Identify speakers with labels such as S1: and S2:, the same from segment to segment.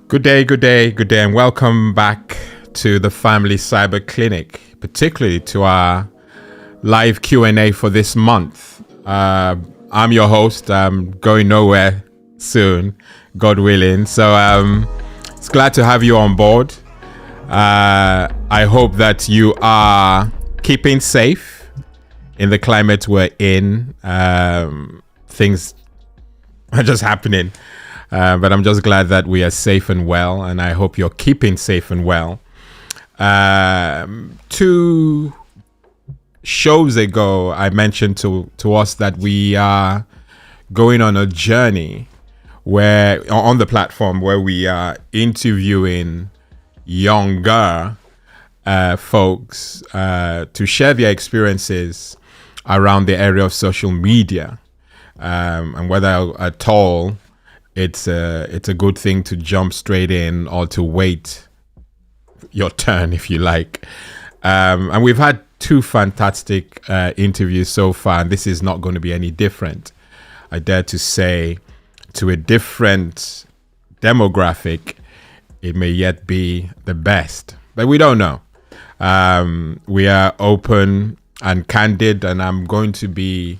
S1: Good day, and welcome back to the Family Cyber Clinic, particularly to our live Q&A for this month. I'm your host. I'm going nowhere soon, God willing. So it's glad to have you on board. I hope that you are keeping safe in the climate we're in. Things are just happening. But I'm just glad that we are safe and well, and I hope you're keeping safe and well. 2 shows ago, I mentioned to us that we are going on a journey where on the platform where we are interviewing younger folks to share their experiences around the area of social media, and whether at all it's a good thing to jump straight in or to wait your turn, if you like. And we've had 2 fantastic interviews so far, and this is not going to be any different. I dare to say, to a different demographic, it may yet be the best, but we don't know. We are open and candid, and I'm going to be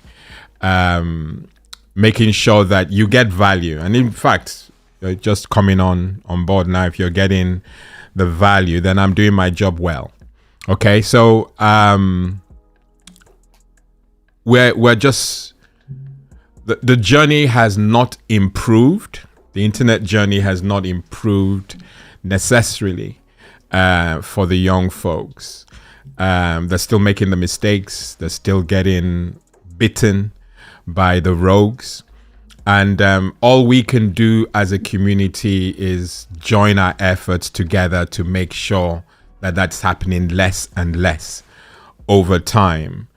S1: making sure that you get value. And in fact, just coming on board now, if you're getting the value, then I'm doing my job well. Okay, so we're just the journey has not improved. The internet journey has not improved necessarily for the young folks. They're still making the mistakes. They're still getting bitten by the rogues. And all we can do as a community is join our efforts together to make sure that that's happening less and less over time.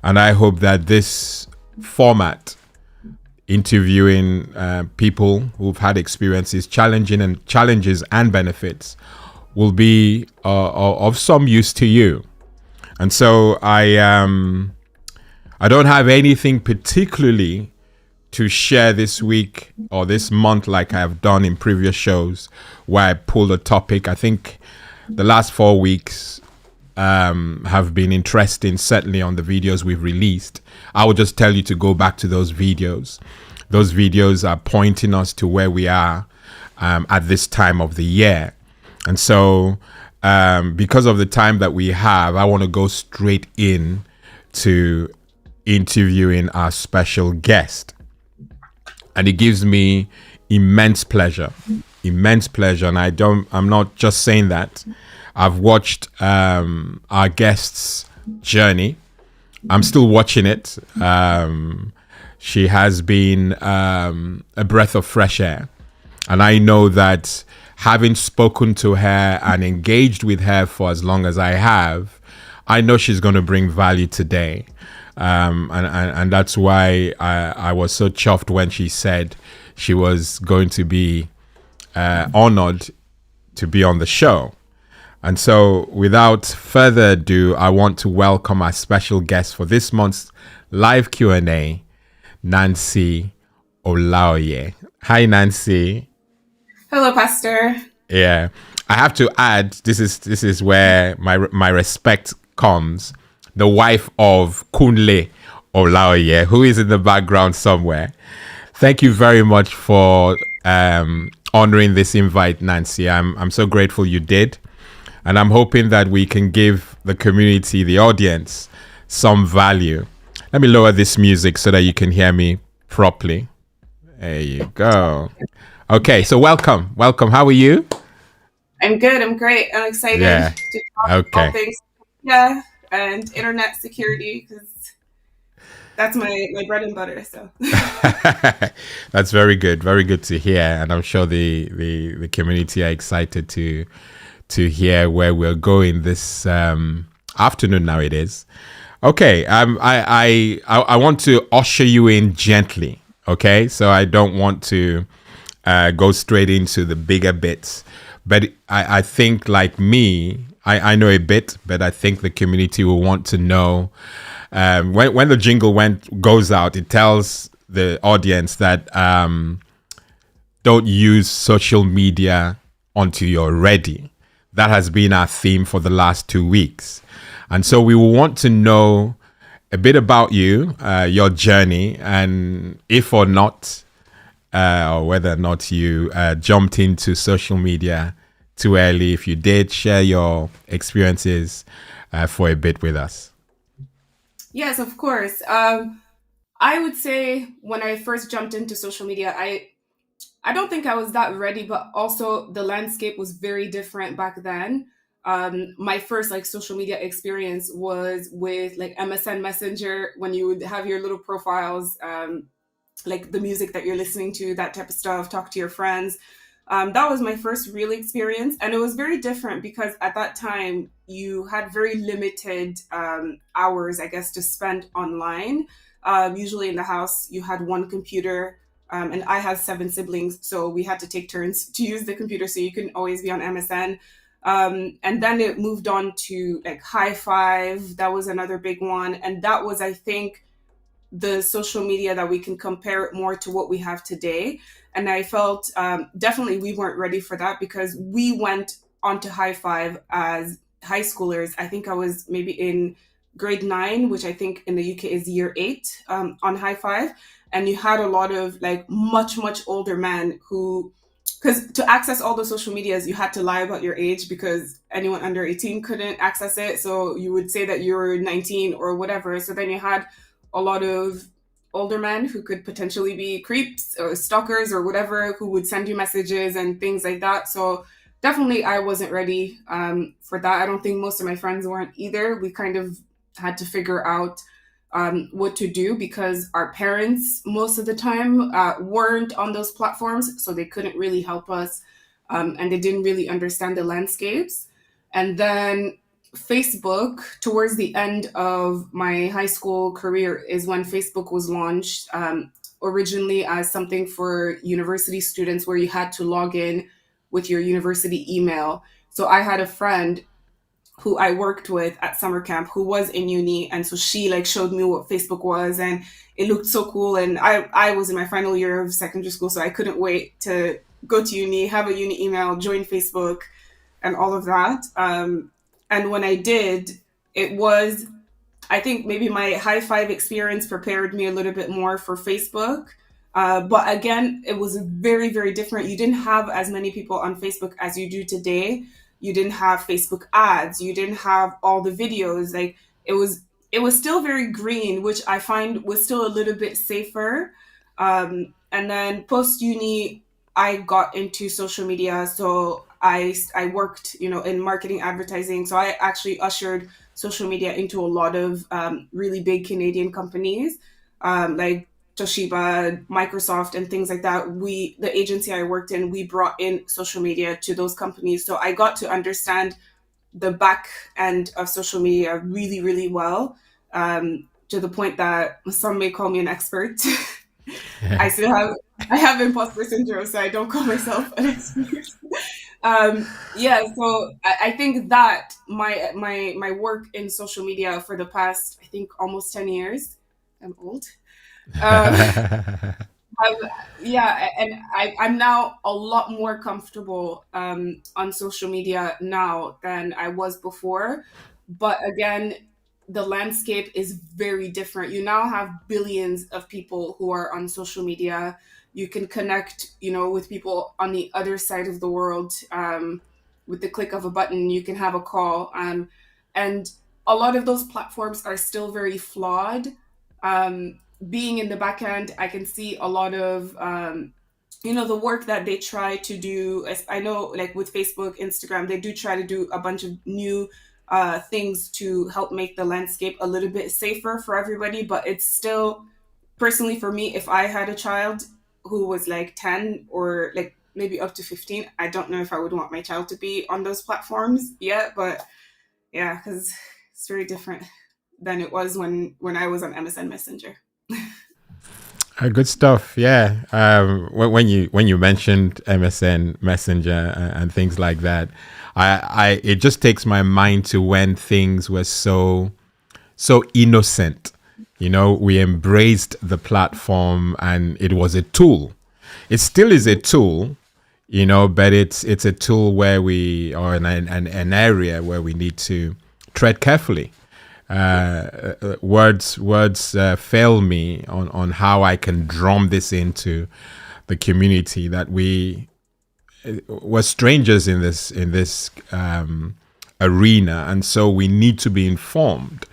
S1: And I hope that this format, interviewing people who've had experiences, challenges and benefits, will be of some use to you. And so I don't have anything particularly to share this week or this month like I have done in previous shows where I pulled a topic. I think the last 4 weeks have been interesting, certainly on the videos we've released. I will just tell you to go back to those videos. Those videos are pointing us to where we are at this time of the year. And so because of the time that we have, I want to go straight in to interviewing our special guest. And it gives me immense pleasure. And I'm not just saying that. I've watched our guest's journey. I'm still watching it. She has been a breath of fresh air. And I know that having spoken to her and engaged with her for as long as I have, I know she's going to bring value today. And that's why I was so chuffed when she said she was going to be honored to be on the show. And so without further ado, I want to welcome our special guest for this month's live Q&A, Nancy Olaoye. Hi, Nancy.
S2: Hello, Pastor.
S1: Yeah, I have to add, this is where my respect comes. The wife of Kunle Olaoye, who is in the background somewhere. Thank you very much for honoring this invite, Nancy. I'm so grateful you did. And I'm hoping that we can give the community, the audience, some value. Let me lower this music so that you can hear me properly. There you go. Okay, so welcome. How are you?
S2: I'm good. I'm great. I'm excited to talk all things and internet security because that's my bread and butter. So
S1: that's very good. Very good to hear. And I'm sure the community are excited to hear where we're going this afternoon now it is. Okay, I want to usher you in gently, okay? So I don't want to go straight into the bigger bits. But I think like me, I know a bit, but I think the community will want to know. When the jingle goes out, it tells the audience that don't use social media until you're ready. That has been our theme for the last 2 weeks. And so we will want to know a bit about you, your journey, and if or not, or whether or not you jumped into social media too early. If you did, share your experiences for a bit with us.
S2: Yes, of course. I would say when I first jumped into social media, I don't think I was that ready, but also the landscape was very different back then. My first like social media experience was with like MSN Messenger when you would have your little profiles, like the music that you're listening to, that type of stuff, talk to your friends. That was my first real experience. And it was very different because at that time you had very limited hours, I guess, to spend online. Usually in the house, you had one computer. And I had 7 siblings, so we had to take turns to use the computer, so you couldn't always be on MSN. And then it moved on to like High Five. That was another big one. And that was, I think, the social media that we can compare it more to what we have today. And I felt definitely we weren't ready for that because we went onto High Five as high schoolers. I think I was maybe in grade 9, which I think in the UK is year 8 on High Five. And you had a lot of like much older men who because to access all the social medias, you had to lie about your age because anyone under 18 couldn't access it. So you would say that you were 19 or whatever. So then you had a lot of older men who could potentially be creeps or stalkers or whatever, who would send you messages and things like that. So definitely I wasn't ready for that. I don't think most of my friends weren't either. We kind of had to figure out what to do because our parents most of the time weren't on those platforms, so they couldn't really help us, and they didn't really understand the landscapes. And then Facebook, towards the end of my high school career, is when Facebook was launched. Originally as something for university students, where you had to log in with your university email. So I had a friend who I worked with at summer camp who was in uni, and so she like showed me what Facebook was, and it looked so cool. And I was in my final year of secondary school, so I couldn't wait to go to uni, have a uni email, join Facebook, and all of that. And when I did, it was, I think maybe my high five experience prepared me a little bit more for Facebook. But again, it was very, very different. You didn't have as many people on Facebook as you do today. You didn't have Facebook ads. You didn't have all the videos. Like it was still very green, which I find was still a little bit safer. And then post uni, I got into social media. So I worked, in marketing advertising. So I actually ushered social media into a lot of really big Canadian companies, like Toshiba, Microsoft, and things like that. The agency I worked in, we brought in social media to those companies. So I got to understand the back end of social media really, really well, to the point that some may call me an expert. I have imposter syndrome, so I don't call myself an expert. Yeah, so I think that my work in social media for the past, I think, almost 10 years, I'm old. Um, I've, yeah, and I'm now a lot more comfortable on social media now than I was before. But again, the landscape is very different. You now have billions of people who are on social media. You can connect, with people on the other side of the world, with the click of a button. You can have a call, and a lot of those platforms are still very flawed. Being in the back end, I can see a lot of the work that they try to do. I know, like with Facebook, Instagram, they do try to do a bunch of new things to help make the landscape a little bit safer for everybody. But it's still, personally for me, if I had a child who was like 10 or like maybe up to 15, I don't know if I would want my child to be on those platforms yet. But yeah, because it's very different than it was when I was on MSN Messenger.
S1: Good stuff. Yeah. When you mentioned MSN Messenger and things like that, I it just takes my mind to when things were so innocent. We embraced the platform and it was a tool. It still is a tool, but it's a tool where we are in an area where we need to tread carefully. Words fail me on how I can drum this into the community, that we're strangers in this arena, and so we need to be informed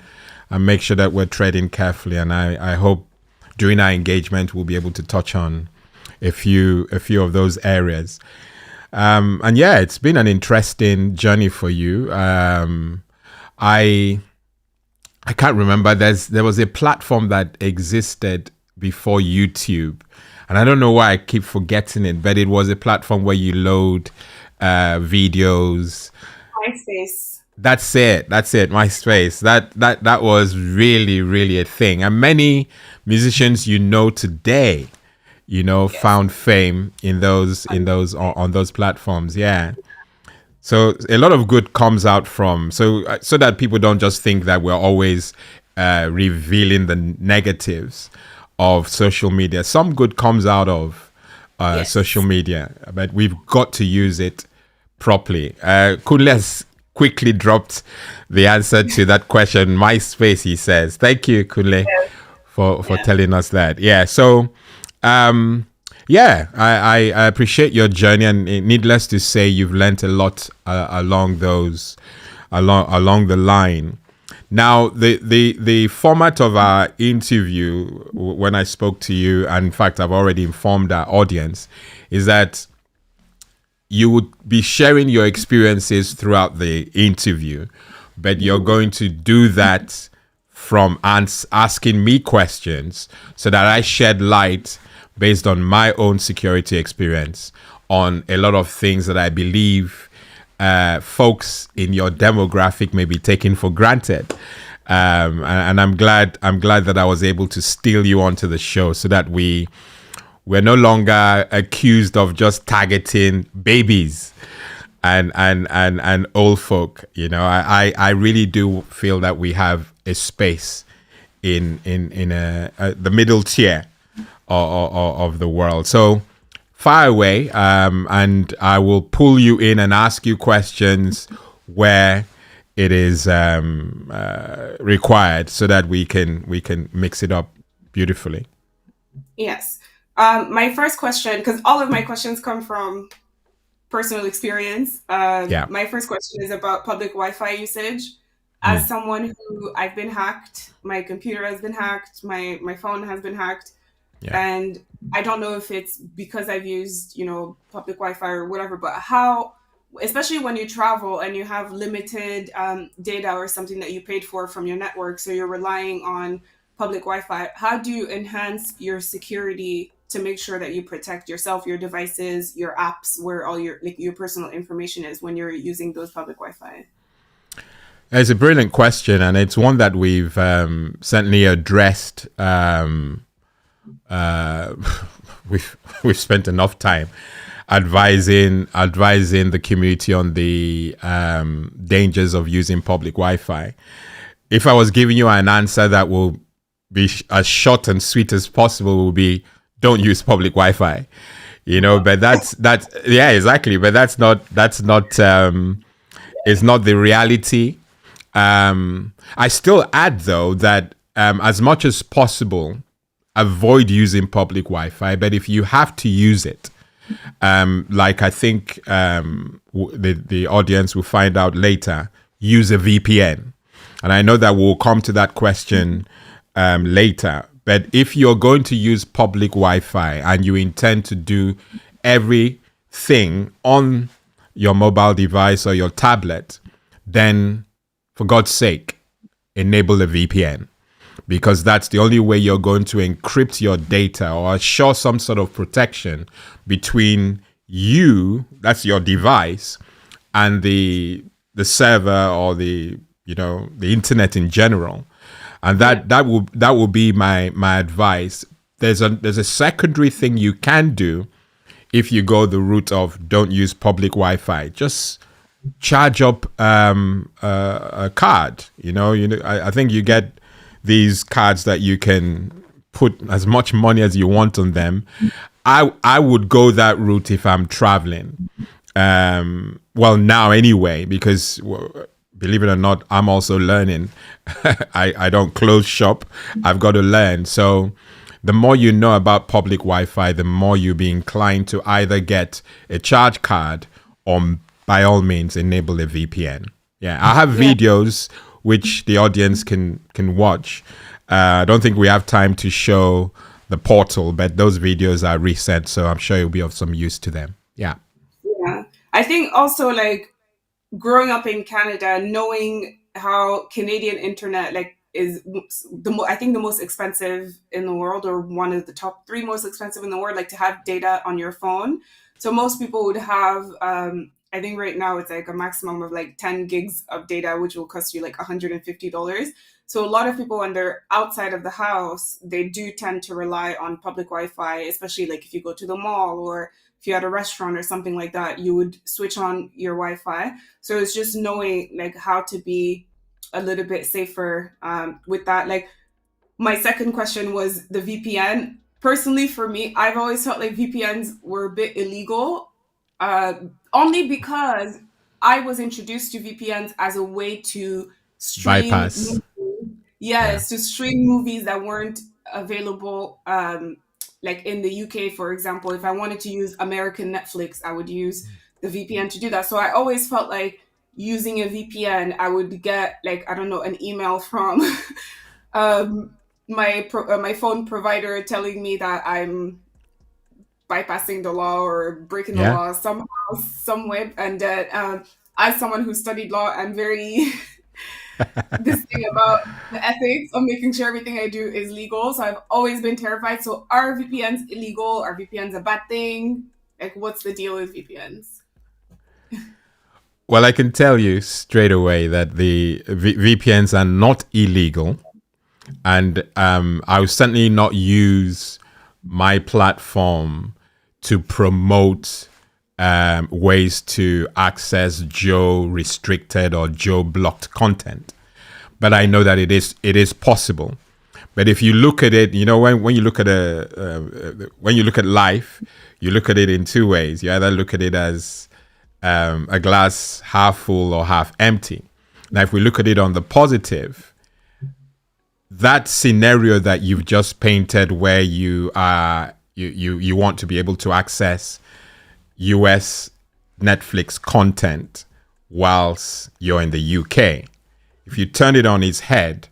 S1: and make sure that we're treading carefully. And I hope during our engagement we'll be able to touch on a few of those areas. And yeah, it's been an interesting journey for you. I can't remember. There was a platform that existed before YouTube, and I don't know why I keep forgetting it, but it was a platform where you load videos.
S2: MySpace.
S1: That's it. MySpace. That was really, really a thing, and many musicians today,
S2: Yes.
S1: found fame in those on those platforms. Yeah. So a lot of good comes out from, so that people don't just think that we're always revealing the negatives of social media. Some good comes out of
S2: Yes.
S1: social media, but we've got to use it properly. Kunle has quickly dropped the answer to that question. MySpace, he says. Thank you, Kunle,
S2: Yes.
S1: for
S2: Yeah.
S1: telling us that. Yeah. So Yeah, I appreciate your journey, and needless to say, you've learnt a lot along the line. Now, the format of our interview, when I spoke to you, and in fact, I've already informed our audience, is that you would be sharing your experiences throughout the interview, but you're going to do that from asking me questions so that I shed light based on my own security experience on a lot of things that I believe folks in your demographic may be taking for granted. And I'm glad that I was able to steal you onto the show so that we're no longer accused of just targeting babies and old folk. I really do feel that we have a space in the middle tier of the world. So fire away, and I will pull you in and ask you questions where it is required, so that we can mix it up beautifully.
S2: Yes. My first question, because all of my questions come from personal experience.
S1: Yeah.
S2: My first question is about public Wi-Fi usage. As
S1: Mm.
S2: someone who I've been hacked, my computer has been hacked, my phone has been hacked,
S1: Yeah.
S2: and I don't know if it's because I've used, public Wi-Fi or whatever, but how, especially when you travel and you have limited data or something that you paid for from your network, so you're relying on public Wi-Fi, how do you enhance your security to make sure that you protect yourself, your devices, your apps, where all your like your personal information is when you're using those public Wi-Fi?
S1: It's a brilliant question, and it's one that we've certainly addressed. Uh, we've spent enough time advising the community on the dangers of using public Wi-Fi. If I was giving you an answer that will be as short and sweet as possible, will be don't use public Wi-Fi. But that's yeah, exactly. But that's not is not the reality. I still add though that as much as possible, avoid using public Wi-Fi. But if you have to use it, like I think the audience will find out later, use a VPN. And I know that we'll come to that question later. But if you're going to use public Wi-Fi and you intend to do everything on your mobile device or your tablet, then for God's sake, enable a VPN, because that's the only way you're going to encrypt your data or assure some sort of protection between you, that's your device, and the server or the internet in general. And that will be my advice. There's a secondary thing you can do if you go the route of don't use public Wi-Fi. Just charge up a card. I think you get these cards that you can put as much money as you want on them. I would go that route if I'm traveling. Well, now anyway, because believe it or not, I'm also learning. I don't close shop. I've got to learn. So the more you know about public Wi-Fi, the more you'll be inclined to either get a charge card or by all means enable a VPN. Yeah, I have videos which the audience can watch. I don't think we have time to show the portal, but those videos are recent, so I'm sure it'll be of some use to them. Yeah.
S2: Yeah. I think also like growing up in Canada, knowing how Canadian internet like is I think the most expensive in the world, or one of the top three most expensive in the world, like to have data on your phone. So most people would have, I think right now it's like a maximum of like 10 gigs of data, which will cost you like $150. So a lot of people, when they're outside of the house, they do tend to rely on public Wi-Fi, especially like if you go to the mall or if you had a restaurant or something like that, you would switch on your Wi-Fi. So it's just knowing like how to be a little bit safer with that. Like my second question was the VPN. Personally, for me, I've always felt like VPNs were a bit illegal, uh, only because I was introduced to VPNs as a way to stream
S1: Bypass.
S2: movies.
S1: Yeah.
S2: Yes, to stream movies that weren't available. like in the UK, for example, if I wanted to use American Netflix, I would use the VPN to do that. So I always felt like using a VPN, I would get like, I don't know, an email from my phone provider telling me that I'm bypassing the law or breaking the
S1: Yeah.
S2: law somehow, some way. And that as someone who studied law, I'm very this thing about the ethics of making sure everything I do is legal. So I've always been terrified. So are VPNs illegal? Are VPNs a bad thing? Like, what's the deal with VPNs?
S1: Well, I can tell you straight away that the VPNs are not illegal, and I will certainly not use my platform to promote ways to access geo-restricted or geo-blocked content. But I know that it is possible. But if you look at it, when you look at when you look at life, you look at it in two ways. You either look at it as a glass half full or half empty. Now, if we look at it on the positive, that scenario that you've just painted, where you want to be able to access US Netflix content whilst you're in the UK, if you turn it on its head,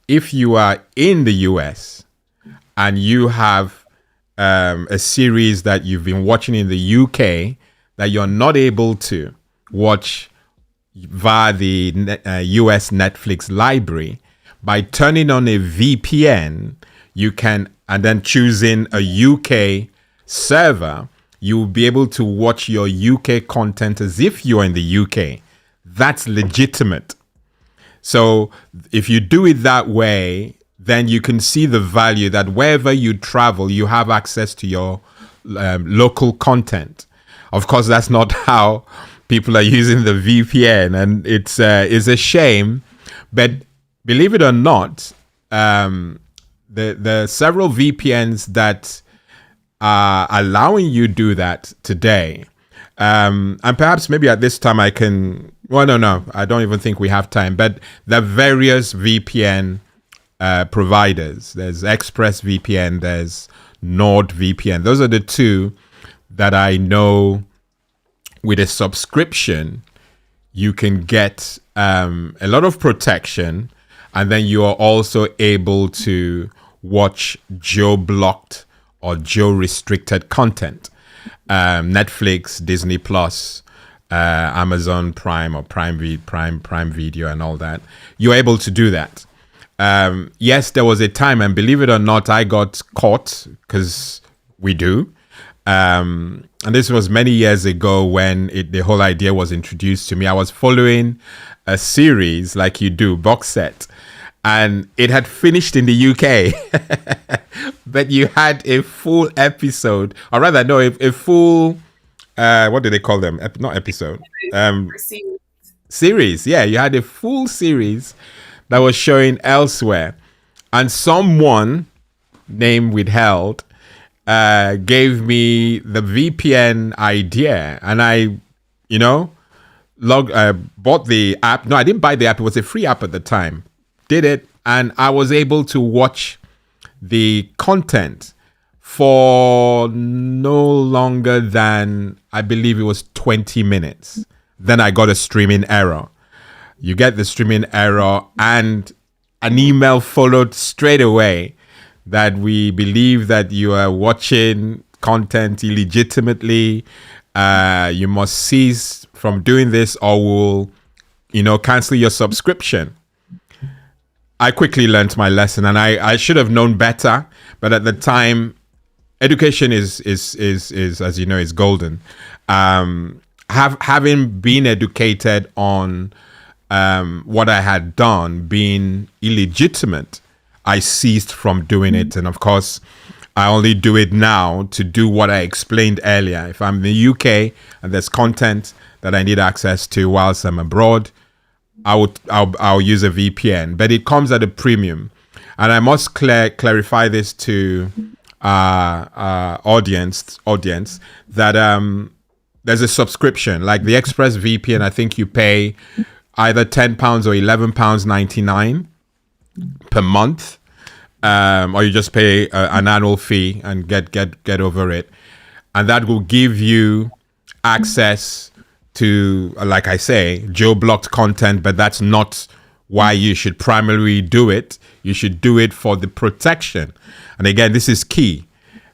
S1: if you are in the US and you have a series that you've been watching in the UK that you're not able to watch via the US Netflix library, by turning on a VPN, you can, and then choosing a UK server, you'll be able to watch your UK content as if you're in the UK. That's legitimate. So if you do it that way, then you can see the value that wherever you travel, you have access to your local content. Of course, that's not how people are using the VPN, and it's a shame. But believe it or not, the several VPNs that are allowing you do that today, and perhaps maybe at this time I can. Well, no, I don't even think we have time. But the various VPN providers. There's ExpressVPN. There's NordVPN. Those are the two that I know with a subscription you can get a lot of protection, and then you are also able to watch geo-blocked or geo-restricted content. Netflix, Disney Plus, Amazon Prime or Prime Video and all that. You're able to do that. Yes, there was a time, and believe it or not, I got caught, because we do. And this was many years ago when the whole idea was introduced to me. I was following a series like you do, box set, and it had finished in the UK, but you had a full episode, or rather, no, a full, what do they call them? Not episode, series. Yeah, you had a full series that was showing elsewhere, and someone name withheld gave me the VPN idea, and I, bought the app. No, I didn't buy the app. It was a free app at the time. Did it, and I was able to watch the content for no longer than, I believe it was 20 minutes. Then I got a streaming error. You get the streaming error, and an email followed straight away that we believe that you are watching content illegitimately. You must cease from doing this, or we'll, cancel your subscription. I quickly learned my lesson, and I should have known better. But at the time, education is as you know, is golden. Having been educated on what I had done being illegitimate, I ceased from doing it. And of course, I only do it now to do what I explained earlier. If I'm in the UK and there's content that I need access to whilst I'm abroad, I'll use a VPN, but it comes at a premium. And I must clarify this to audience that there's a subscription like the Express VPN. I think you pay either £10 or £11.99 per month. or you just pay an annual fee and get over it, and that will give you access to, like I say, geo-blocked content. But that's not why you should primarily do it. You should do it for the protection. And again, this is key.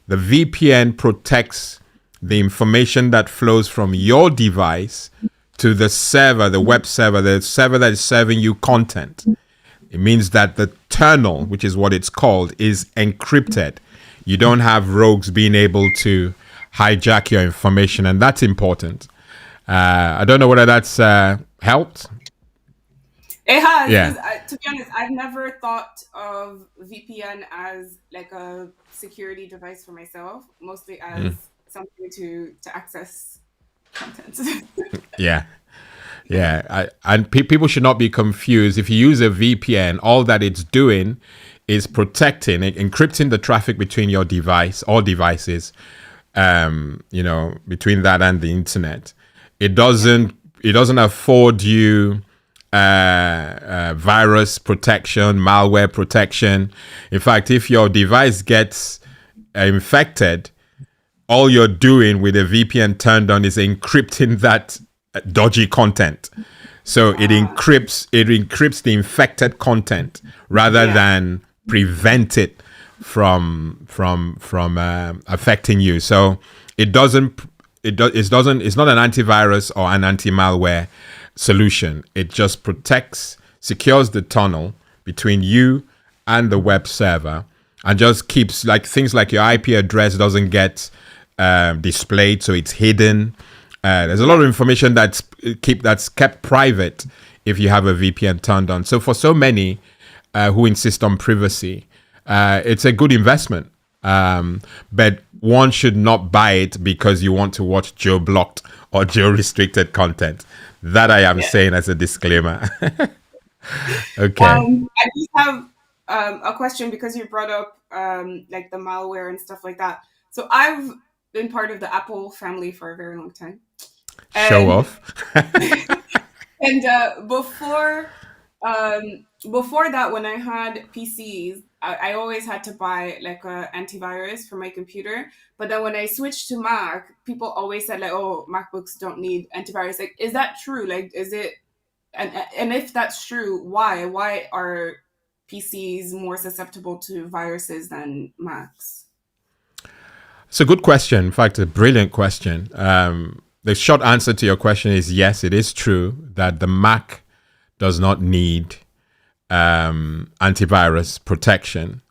S1: The VPN protects the information that flows from your device to the server, the web server, the server that is serving you content. It means that the tunnel, which is what it's called, is encrypted. You don't have rogues being able to hijack your information, and that's important. I don't know whether that's helped.
S2: It has.
S1: Yeah.
S2: 'Cause to be honest, I've never thought of VPN as like a security device for myself, mostly as something to access content.
S1: Yeah. Yeah, and people should not be confused. If you use a VPN, all that it's doing is protecting, encrypting the traffic between your device, all devices, between that and the internet. It doesn't afford you virus protection, malware protection. In fact, if your device gets infected, all you're doing with a VPN turned on is encrypting that dodgy content. So it encrypts the infected content rather than prevent it from affecting you. So it's not an antivirus or an anti-malware solution. It just secures the tunnel between you and the web server, and just keeps, like, things like your IP address doesn't get displayed, so it's hidden. There's a lot of information that's kept private if you have a VPN turned on. So for so many who insist on privacy, it's a good investment. But one should not buy it because you want to watch Geo-blocked or Geo-restricted content. That I am saying as a disclaimer. Okay.
S2: I just have a question because you brought up like the malware and stuff like that. So I've been part of the Apple family for a very long time.
S1: Show
S2: And
S1: off.
S2: and before that, when I had PCs, I always had to buy like a antivirus for my computer. But then when I switched to Mac, people always said like, "Oh, MacBooks don't need antivirus." Like, is that true? Like, is it? And if that's true, why? Why are PCs more susceptible to viruses than Macs?
S1: It's a good question. In fact, a brilliant question. The short answer to your question is yes, it is true that the Mac does not need antivirus protection.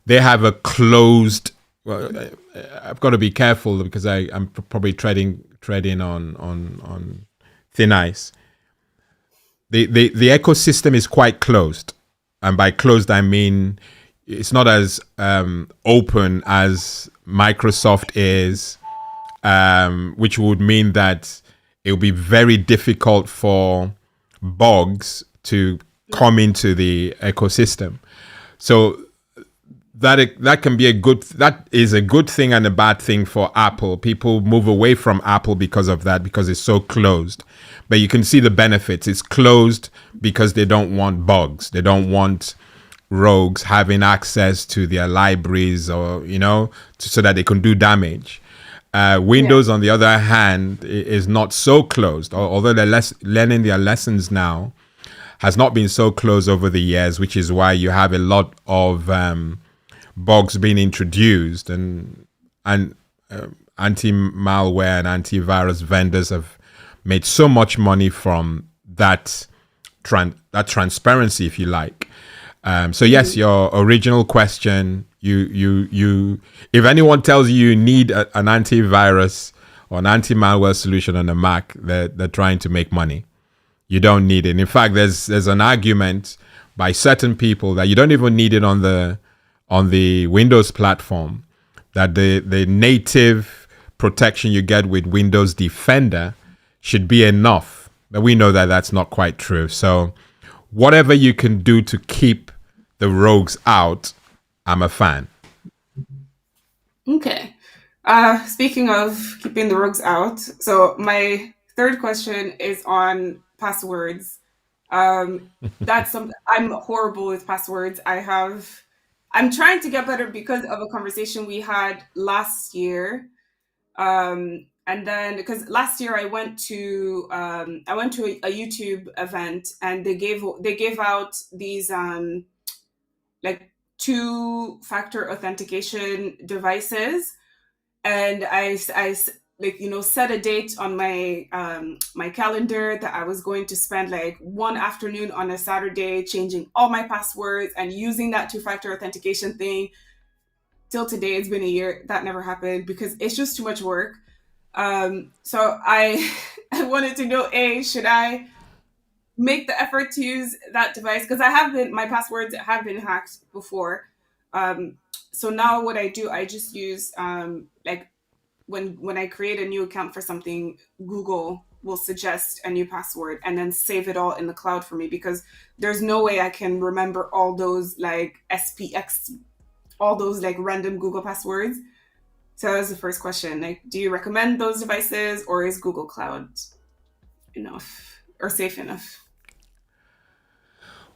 S1: They have a closed. Well, I've got to be careful because I'm probably treading on thin ice. The ecosystem is quite closed, and by closed I mean it's not as open as Microsoft is, which would mean that it will be very difficult for bugs to come into the ecosystem. So that can be that is a good thing and a bad thing for Apple. People move away from Apple because of that, because it's so closed. But you can see the benefits. It's closed because they don't want bugs. They don't want rogues having access to their libraries, or so that they can do damage. Windows, on the other hand, is not so closed. Although they're learning their lessons now, has not been so close over the years, which is why you have a lot of bugs being introduced, and anti-malware and antivirus vendors have made so much money from that transparency, if you like. So yes, your original question, you if anyone tells you need an antivirus or an anti-malware solution on a Mac, they're trying to make money. You don't need it. In fact, there's an argument by certain people that you don't even need it on the Windows platform, that the native protection you get with Windows Defender should be enough. But we know that that's not quite true. So whatever you can do to keep the rogues out, I'm a fan.
S2: Okay. Speaking of keeping the rogues out, so my third question is on passwords. That's something I'm horrible with passwords. I'm trying to get better because of a conversation we had last year. And then because last year I went to a YouTube event, and they gave out these like two-factor authentication devices, and like, set a date on my calendar that I was going to spend like one afternoon on a Saturday changing all my passwords and using that two-factor authentication thing. Till today, it's been a year. That never happened because it's just too much work. So I I wanted to know, a, should I make the effort to use that device, because my passwords have been hacked before. Um, so now what I do, I just use like when I create a new account for something, Google will suggest a new password and then save it all in the cloud for me, because there's no way I can remember all those like SPX, all those like random Google passwords. So that was the first question. Like, do you recommend those devices, or is Google Cloud enough or safe enough?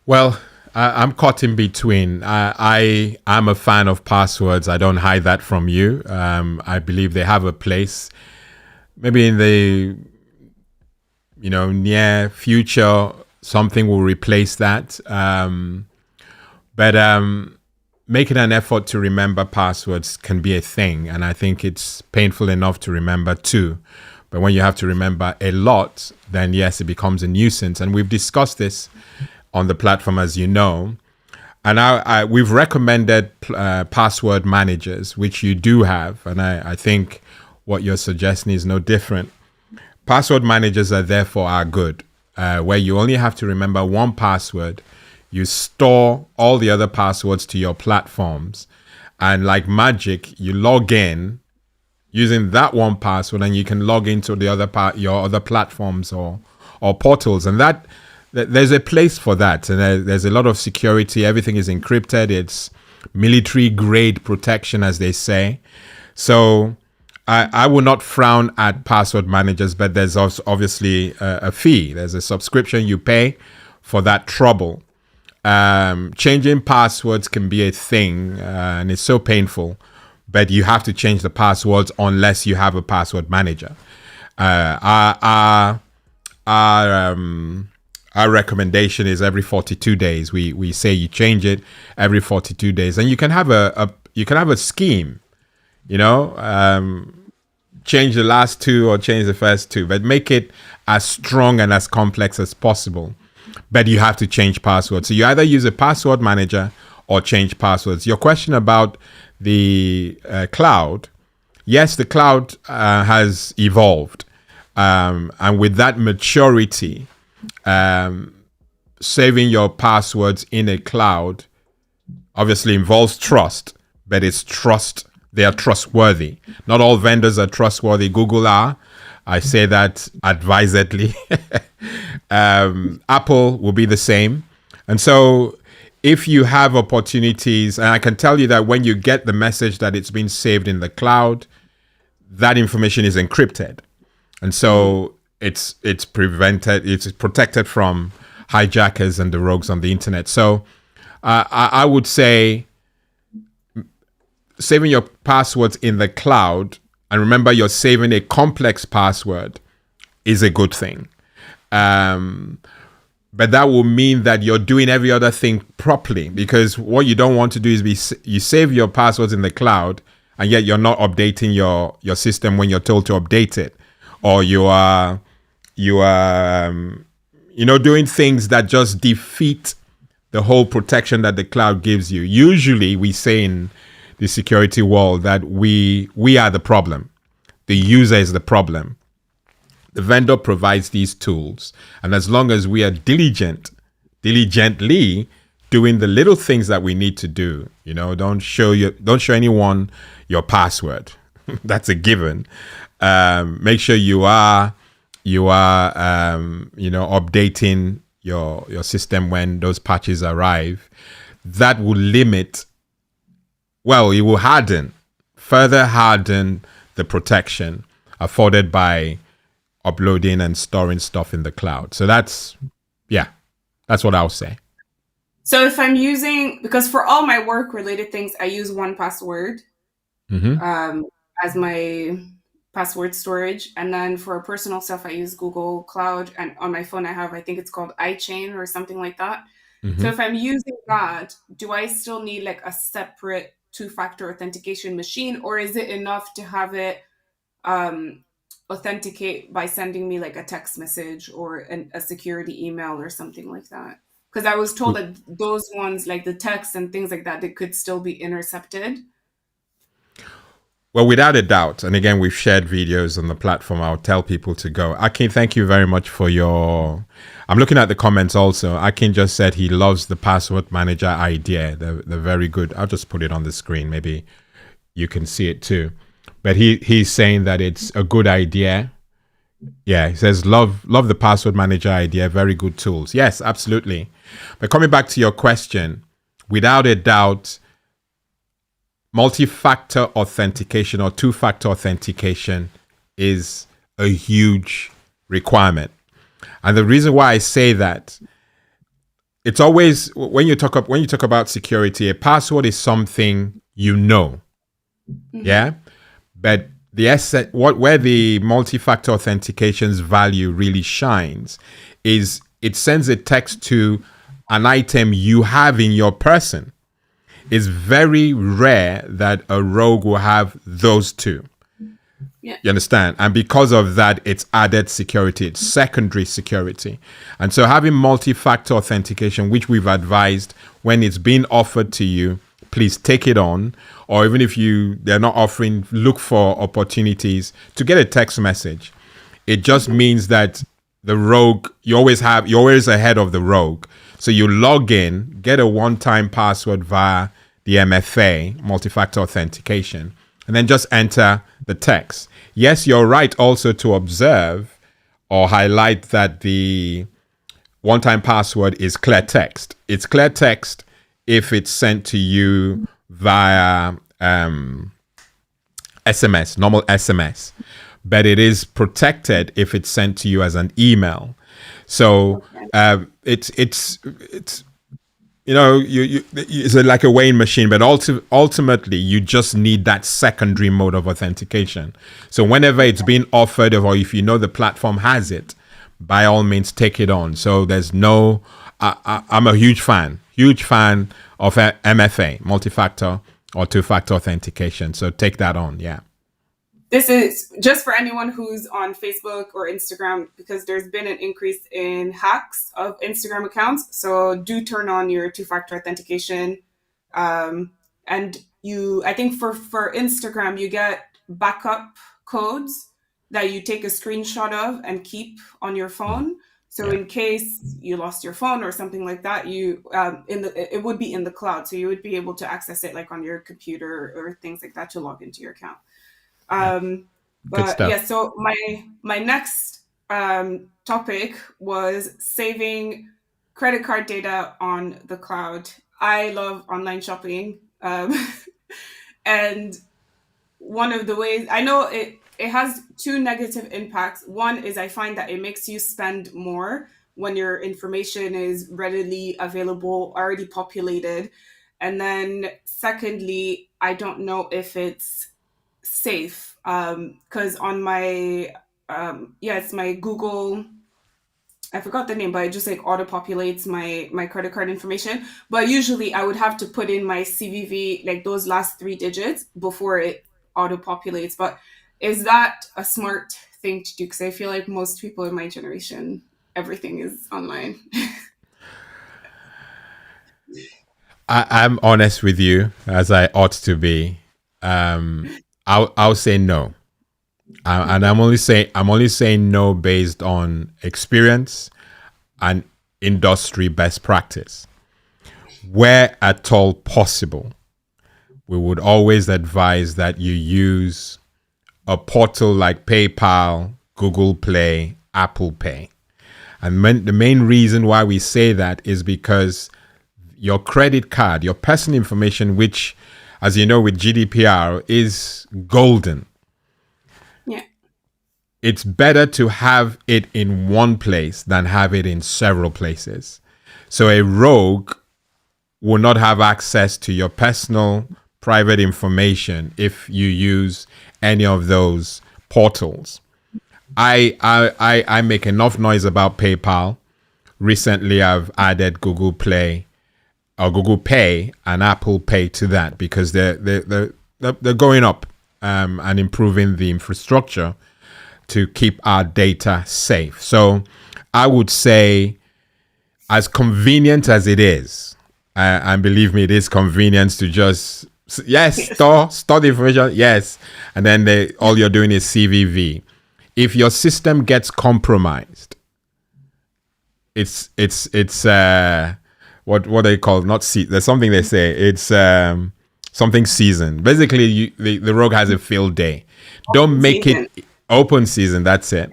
S1: Well, I'm caught in between. I am a fan of passwords. I don't hide that from you. I believe they have a place. Maybe in the near future, something will replace that. But making an effort to remember passwords can be a thing, and I think it's painful enough to remember too. But when you have to remember a lot, then yes, it becomes a nuisance. And we've discussed this on the platform, as you know. And we've recommended password managers, which you do have. And I think what you're suggesting is no different. Password managers are therefore are good, where you only have to remember one password. You store all the other passwords to your platforms. And like magic, you log in using that one password, and you can log into the your other platforms or portals. And there's a place for that. And there's a lot of security. Everything is encrypted. It's military grade protection, as they say. So I will not frown at password managers, but there's also obviously a fee. There's a subscription you pay for that trouble. Changing passwords can be a thing, and it's so painful, but you have to change the passwords unless you have a password manager. Our recommendation is every 42 days. We say you change it every 42 days, and you can have a scheme, change the last two or change the first two, but make it as strong and as complex as possible. But you have to change passwords. So you either use a password manager or change passwords. Your question about the cloud, yes, the cloud has evolved. And with that maturity, saving your passwords in a cloud obviously involves trust, but it's trust. They are trustworthy. Not all vendors are trustworthy. Google are. I say that advisedly. Apple will be the same. And so if you have opportunities, and I can tell you that when you get the message that it's been saved in the cloud, that information is encrypted. And so it's protected from hijackers and the rogues on the internet. So I would say saving your passwords in the cloud, and remember you're saving a complex password, is a good thing. But that will mean that you're doing every other thing properly, because what you don't want to do is you save your passwords in the cloud, and yet you're not updating your system when you're told to update it, or you are doing things that just defeat the whole protection that the cloud gives you. Usually we say in the security world that we are the problem. The user is the problem. The vendor provides these tools. And as long as we are diligently doing the little things that we need to do, don't show anyone your password. That's a given. Make sure you are updating your system when those patches arrive. That will limit, it will further harden the protection afforded by uploading and storing stuff in the cloud. So that's what I'll say.
S2: So if I'm using, because for all my work related things, I use 1Password
S1: Mm-hmm.
S2: um, as my password storage. And then for personal stuff, I use Google Cloud. And on my phone, I have, I think it's called iChain or something like that. So
S1: Mm-hmm.
S2: if I'm using that, do I still need like a separate two-factor authentication machine, or is it enough to have it um, authenticate by sending me like a text message or a security email or something like that? Because I was told that those ones, like the text and things like that, they could still be intercepted.
S1: Well, without a doubt, and again, we've shared videos on the platform. I'll tell people to go. Akin, thank you very much for your. I'm looking at the comments also. Akin just said he loves the password manager idea. They're very good. I'll just put it on the screen. Maybe you can see it too. But he's saying that it's a good idea. Yeah, he says love the password manager idea. Very good tools. Yes, absolutely. But coming back to your question, without a doubt, multi-factor authentication or two-factor authentication is a huge requirement. And the reason why I say that, it's always when you talk about security, a password is something you know. Yeah. But the essence, where the multi-factor authentication's value really shines is it sends a text to an item you have in your person. It's very rare that a rogue will have those two.
S2: Yeah.
S1: You understand? And because of that, it's added security, it's secondary security. And so having multi-factor authentication, which we've advised when it's being offered to you, please take it on. Or even if they're not offering, look for opportunities to get a text message. It just means that the rogue, you're always ahead of the rogue. So you log in, get a one-time password via the MFA, multi-factor authentication, and then just enter the text. Yes, you're right also to observe or highlight that the one-time password is clear text. It's clear text if it's sent to you via SMS, normal SMS, but it is protected if it's sent to you as an email. So it's it's like a weighing machine, but ultimately you just need that secondary mode of authentication. So whenever it's being offered, or if you know the platform has it, by all means take it on. So there's no, I'm a huge fan of MFA, multi-factor or two-factor authentication. So take that on, yeah.
S2: This is just for anyone who's on Facebook or Instagram, because there's been an increase in hacks of Instagram accounts. So do turn on your two-factor authentication. And I think for Instagram, you get backup codes that you take a screenshot of and keep on your phone. So in case you lost your phone or something like that, it would be in the cloud. So you would be able to access it like on your computer or things like that to log into your account. But yeah, so my next topic was saving credit card data on the cloud. I love online shopping, and one of the ways I know it has two negative impacts. One is I find that it makes you spend more when your information is readily available, already populated, and then secondly, I don't know if it's safe because on my it's my Google, I forgot the name, but it just like auto populates my credit card information. But usually I would have to put in my CVV, like those last 3 digits before it auto populates. But is that a smart thing to do? Because I feel like most people in my generation, everything is online.
S1: I'm honest with you, as I ought to be. I'll say no, and I'm only saying no based on experience and industry best practice. Where at all possible, we would always advise that you use a portal like PayPal, Google Play, Apple Pay. And the main reason why we say that is because your credit card, your personal information, which, as you know, with GDPR is golden.
S2: Yeah.
S1: It's better to have it in one place than have it in several places. So a rogue will not have access to your personal private information if you use any of those portals. I make enough noise about PayPal. Recently, I've added Google Play or Google Pay and Apple Pay to that because they're going up and improving the infrastructure to keep our data safe. So I would say, as convenient as it is, and believe me, it is convenient to just yes
S2: Yes.
S1: store the information, yes, and then all you're doing is CVV. If your system gets compromised, it's what they call, not see, there's something they say, it's something season. Basically, the rogue has a field day. Don't make it
S2: Season.
S1: open season. That's it.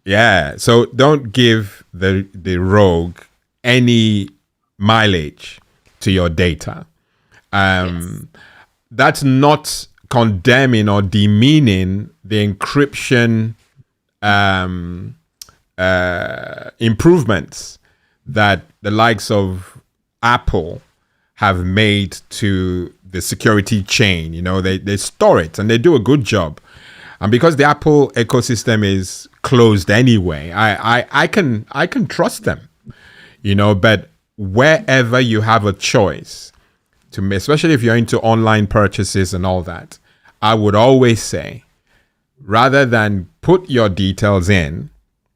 S1: Yeah. So don't give the rogue any mileage to your data.
S2: Yes.
S1: That's not condemning or demeaning the encryption improvements that the likes of Apple have made to the security chain. You know, they store it and they do a good job. And because the Apple ecosystem is closed anyway, I can trust them. You know, but wherever you have a choice especially if you're into online purchases and all that, I would always say, rather than put your details in,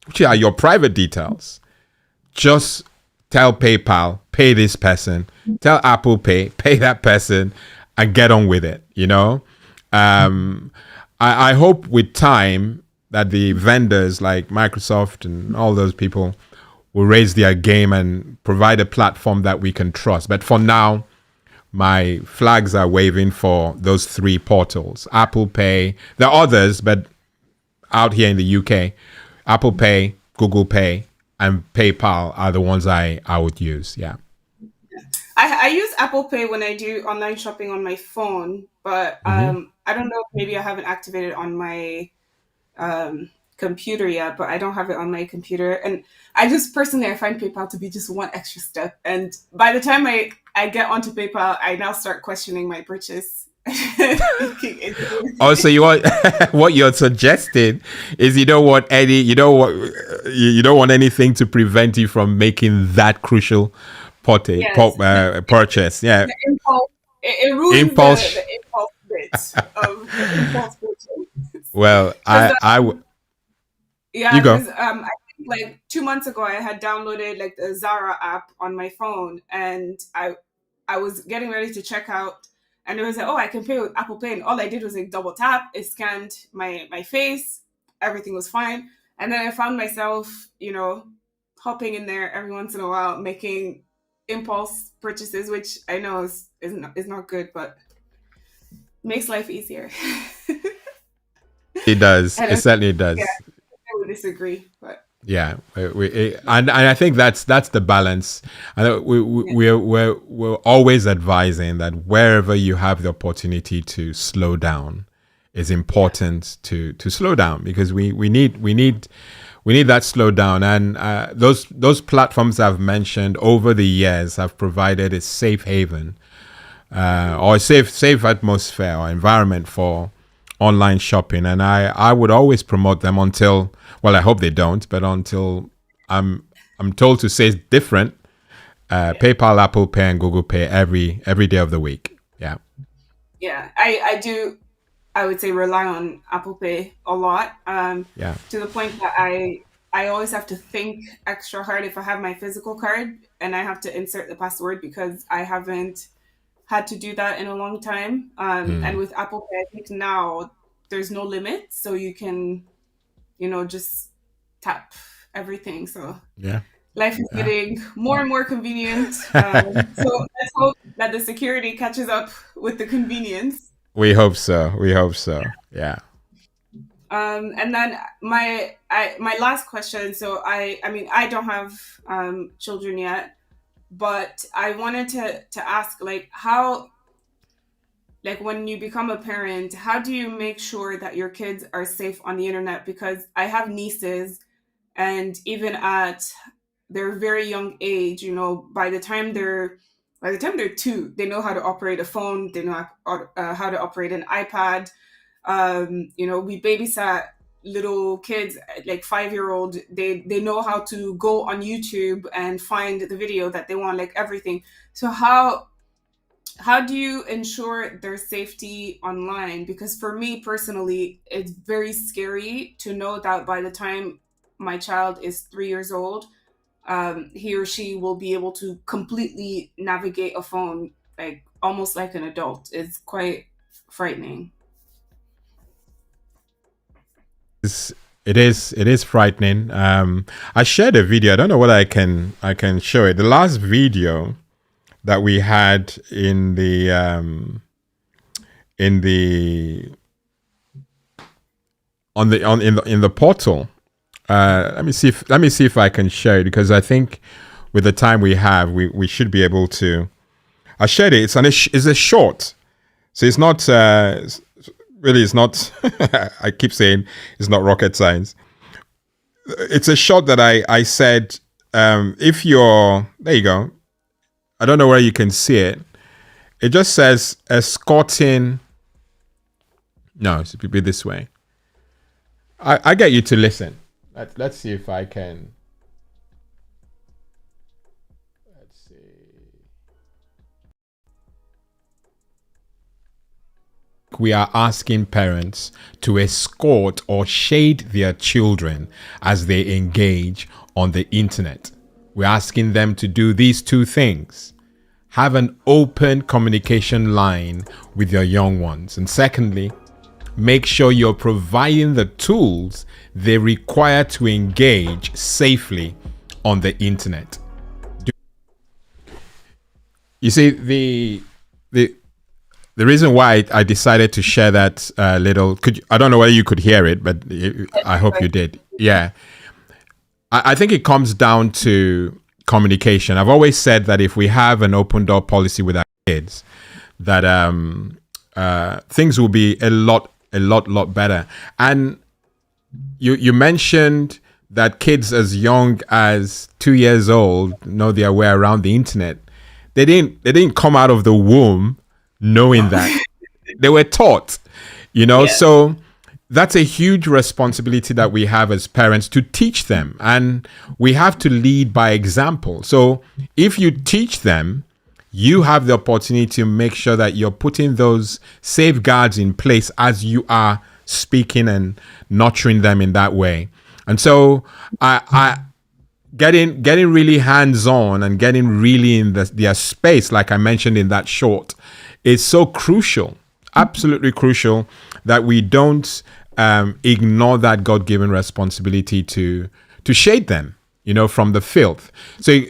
S1: which are your private details, just tell PayPal, pay this person, tell Apple Pay, pay that person, and get on with it. You know, I hope with time that the vendors like Microsoft and all those people will raise their game and provide a platform that we can trust. But for now, my flags are waving for those three portals: Apple Pay. There are others, but out here in the UK, Apple Pay, Google Pay, and PayPal are the ones I would use. Yeah.
S2: I use Apple Pay when I do online shopping on my phone, but
S1: Hmm.
S2: I don't know if maybe I haven't activated on my computer yet, but I don't have it on my computer. And I just personally, I find PayPal to be just one extra step. And by the time I get onto PayPal, I now start questioning my purchase. Thinking
S1: Also, you want what you're suggesting is you don't want anything to prevent you from making that crucial
S2: yes,
S1: purchase. Yeah,
S2: the impulse, it ruins the
S1: impulse.
S2: impulse bit of the impulse bit.
S1: Well,
S2: Because
S1: you
S2: yeah,
S1: go.
S2: because I think like 2 months ago I had downloaded like the Zara app on my phone, and I was getting ready to check out, and it was like, oh, I can pay with Apple Pay, and all I did was like double tap, it scanned my face, everything was fine, and then I found myself, hopping in there every once in a while, making impulse purchases, which I know is not good, but makes life easier.
S1: It does.
S2: And
S1: It certainly
S2: yeah,
S1: does.
S2: I would disagree, but
S1: Yeah, and I think that's the balance. And
S2: yeah,
S1: we're always advising that wherever you have the opportunity to slow down, is
S2: yeah,
S1: important to slow down, because we need that slowdown. And those platforms I've mentioned over the years have provided a safe haven, or a safe atmosphere or environment for online shopping. And I would always promote them until, well, I hope they don't, but until I'm I'm told to say different.
S2: yeah.
S1: PayPal, Apple Pay, and Google Pay every day of the week. Yeah.
S2: Yeah, I do. I would say rely on Apple Pay a lot.
S1: Yeah.
S2: To the point that I always have to think extra hard if I have my physical card and I have to insert the password because I haven't had to do that in a long time. And
S1: Mm.
S2: with Apple Pay, I think now there's no limit, so you can just tap everything. So
S1: Yeah.
S2: life is
S1: Yeah.
S2: getting more and more convenient. So let's hope that the security catches up with the convenience.
S1: We hope so. We hope so. Yeah.
S2: And then my last question. So I mean I don't have children yet, but I wanted to ask like how, like when you become a parent, how do you make sure that your kids are safe on the internet? Because I have nieces, and even at their very young age, by the time they're By the time they're 2, they know how to operate a phone. They know how to operate an iPad. We babysat little kids, like 5-year-old. They know how to go on YouTube and find the video that they want, like everything. So how do you ensure their safety online? Because for me personally, it's very scary to know that by the time my child is 3 years old, he or she will be able to completely navigate a phone like almost like an adult. It's quite frightening.
S1: It is frightening. I shared a video. I don't know whether I can show it. The last video that we had in the in the portal. Let me see if I can share it, because I think with the time we have, we should be able to. I shared it. It's a short, so it's not really. It's not. I keep saying it's not rocket science. It's a short that I said. If you're there, you go. I don't know where you can see it. It just says escorting. No, it should be this way. I get you to listen. Let's see if I can. Let's see. We are asking parents to escort or shade their children as they engage on the internet. We're asking them to do these two things: have an open communication line with your young ones. And secondly, make sure you're providing the tools they require to engage safely on the internet. You see, the reason why I decided to share that little, I don't know whether you could hear it, but I hope you did. Yeah. I think it comes down to communication. I've always said that if we have an open door policy with our kids, that things will be a lot better. And you mentioned that kids as young as 2 years old know their way around the internet. They didn't come out of the womb knowing that. They were taught,
S2: Yeah.
S1: so that's a huge responsibility that we have as parents to teach them, and we have to lead by example. So if you teach them, you have the opportunity to make sure that you're putting those safeguards in place as you are speaking and nurturing them in that way. And so I getting really hands on and getting really in their space, like I mentioned in that short, is so crucial, absolutely crucial, that we don't ignore that God given responsibility to shade them, from the filth. So,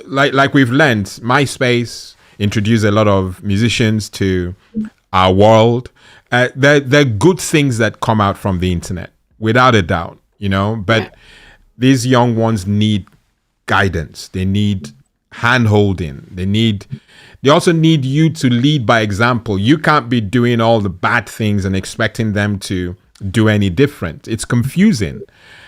S1: like we've learned, MySpace introduced a lot of musicians to our world. They're good things that come out from the internet, without a doubt,
S2: Yeah.
S1: but these young ones need guidance. They need hand holding. They also need you to lead by example. You can't be doing all the bad things and expecting them to do any different. It's confusing,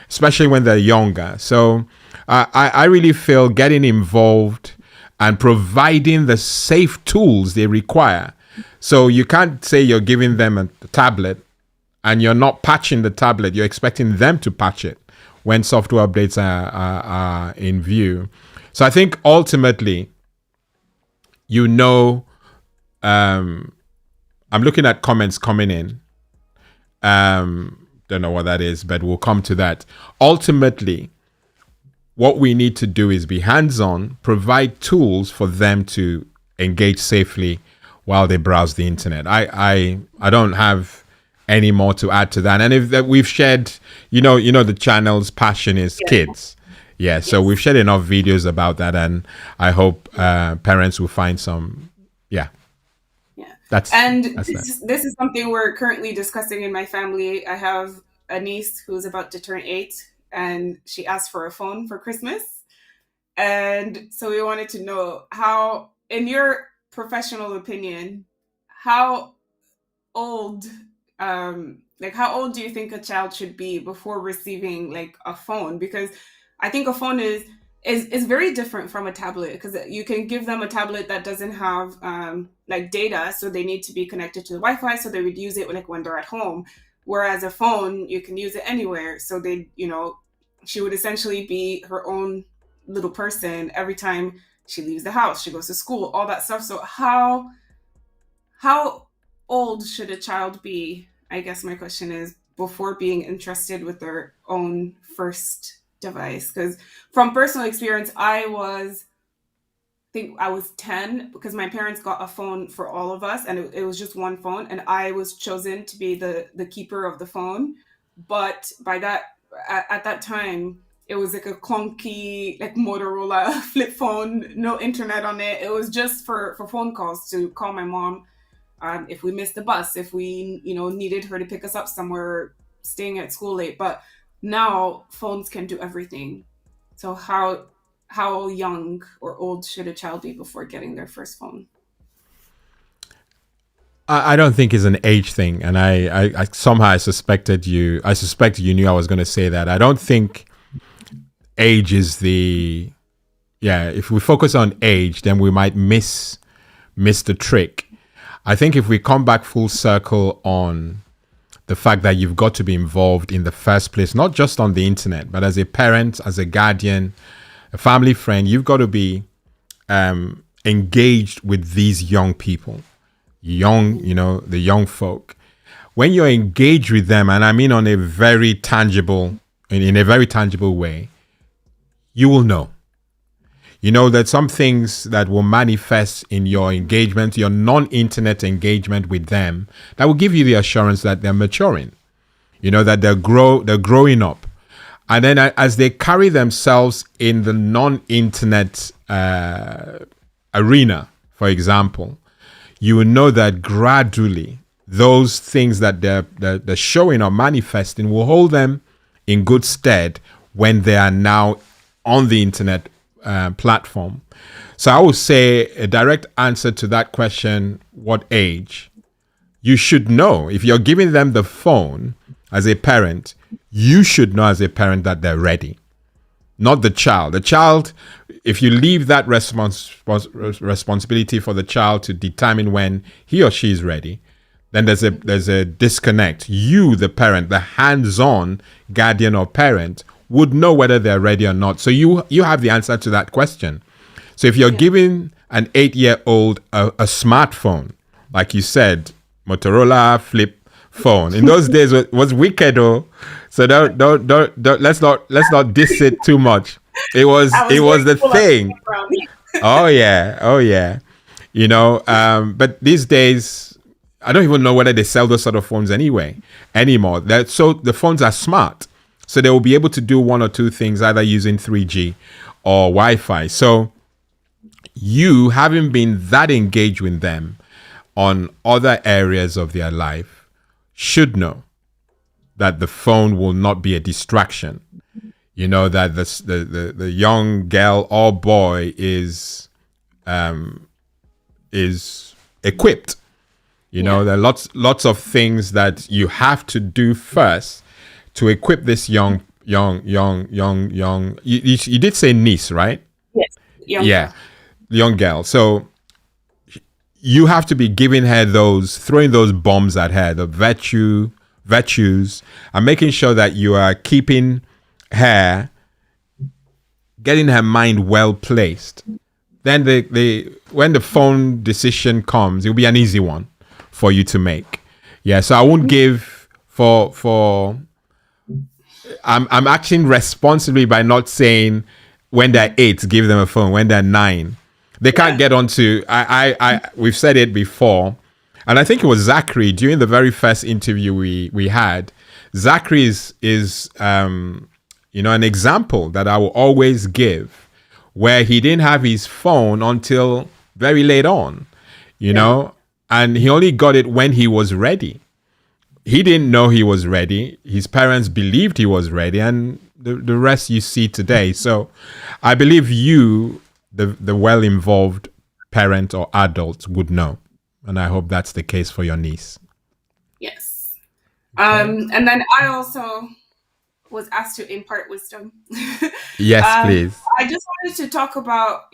S1: especially when they're younger. So I really feel getting involved and providing the safe tools they require. So you can't say you're giving them a tablet and you're not patching the tablet. You're expecting them to patch it when software updates are in view. So I think ultimately, I'm looking at comments coming in. Don't know what that is, but we'll come to that. Ultimately, what we need to do is be hands-on, provide tools for them to engage safely while they browse the internet. I don't have any more to add to that. And if that we've shared, the channel's passion is kids. Yeah, so
S2: Yes.
S1: we've shared enough videos about that, and I hope parents will find some. Yeah,
S2: Yeah.
S1: that's
S2: And
S1: that's that.
S2: this is something we're currently discussing in my family. I have a niece who's about to turn 8, and she asked for a phone for Christmas. And so we wanted to know how, in your professional opinion, how old, like how old do you think a child should be before receiving like a phone? Because I think a phone is very different from a tablet, because you can give them a tablet that doesn't have like data, so they need to be connected to the Wi-Fi, so they would use it like when they're at home. Whereas a phone, you can use it anywhere, so they, she would essentially be her own little person every time she leaves the house, she goes to school, all that stuff. So how old should a child be? I guess my question is, before being entrusted with their own first device. Because from personal experience, think I was 10, because my parents got a phone for all of us, and it was just one phone, and I was chosen to be the keeper of the phone. But at that time, it was like a clunky like Motorola flip phone, no internet on it. It was just for phone calls, to call my mom if we missed the bus, if we needed her to pick us up somewhere, staying at school late. But now phones can do everything. So how young or old should a child be before getting their first phone?
S1: I don't think it's an age thing, and I somehow I suspected you. I suspect you knew I was going to say that. I don't think age is the yeah. If we focus on age, then we might miss the trick. I think if we come back full circle on the fact that you've got to be involved in the first place, not just on the internet, but as a parent, as a guardian, a family friend, you've got to be engaged with these young people, the young folk. When you're engaged with them, and I mean on a very tangible, in a very tangible way, you will know. You know that some things that will manifest in your engagement, your non-internet engagement with them, that will give you the assurance that they're maturing. That they're growing up. And then as they carry themselves in the non-internet arena, for example, you will know that gradually those things that they're showing or manifesting will hold them in good stead when they are now on the internet platform. So I would say a direct answer to that question, what age? You should know. If you're giving them the phone as a parent, you should know as a parent that they're ready. Not the child. The child, if you leave that responsibility for the child to determine when he or she is ready, then there's a disconnect. You, the parent, the hands-on guardian or parent, would know whether they're ready or not. So you have the answer to that question. So if you're giving an 8-year-old a smartphone, like you said, Motorola flip phone, in those days was wicked, though. So don't let's not diss it too much. It was the thing. Oh yeah. But these days, I don't even know whether they sell those sort of phones anymore. So the phones are smart. So they will be able to do one or two things, either using 3G or Wi-Fi. So you, having been that engaged with them on other areas of their life, should know that the phone will not be a distraction. That the young girl or boy is equipped. There are lots of things that you have to do first to equip this young. You did say niece, right?
S2: Yes.
S1: Young girl. So you have to be giving her throwing those bombs at her, the virtues, and making sure that you are keeping her, getting her mind well placed. Then when the phone decision comes, it'll be an easy one for you to make. Yeah. So I won't give for. I'm acting responsibly by not saying when they're 8, give them a phone. When they're 9, they can't get onto. We've said it before, and I think it was Zachary during the very first interview we had. Zachary is an example that I will always give, where he didn't have his phone until very late on, and he only got it when he was ready. He didn't know he was ready. His parents believed he was ready, and the rest you see today. So I believe you, the well-involved parent or adult, would know. And I hope that's the case for your niece.
S2: Yes. And then I also was asked to impart wisdom.
S1: Yes,
S2: um,
S1: please.
S2: I just wanted to talk about,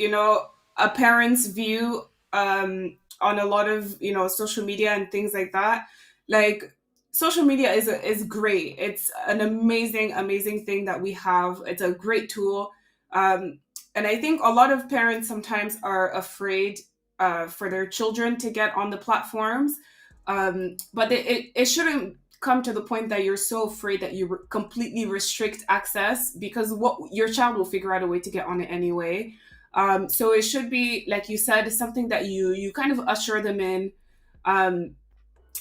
S2: a parent's view on a lot of, social media and things like that. Like, social media is great. It's an amazing, amazing thing that we have. It's a great tool. Um, and I think a lot of parents sometimes are afraid for their children to get on the platforms. But it shouldn't come to the point that you're so afraid that you completely restrict access, because what your child will figure out a way to get on it anyway. So it should be, like you said, something that you kind of usher them in. Um,